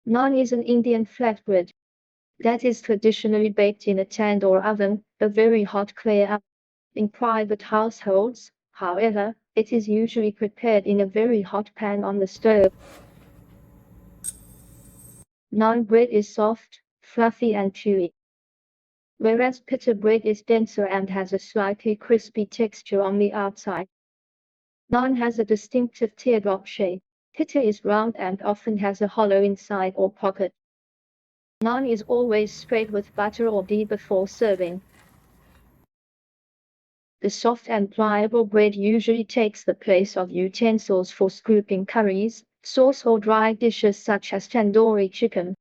Naan is an Indian flatbread that is traditionally baked in a tan or oven, a very hot clay oven. In private households, however, it is usually prepared in a very hot pan on the stove. Naan bread is soft, fluffy and chewy, whereas pita bread is denser and has a slightly crispy texture on the outside. Naan has a distinctive teardrop shape. Pita is round and often has a hollow inside or pocket. Naan is always sprayed with butter or ghee before serving. The soft and pliable bread usually takes the place of utensils for scooping curries, sauce or dry dishes such as tandoori chicken.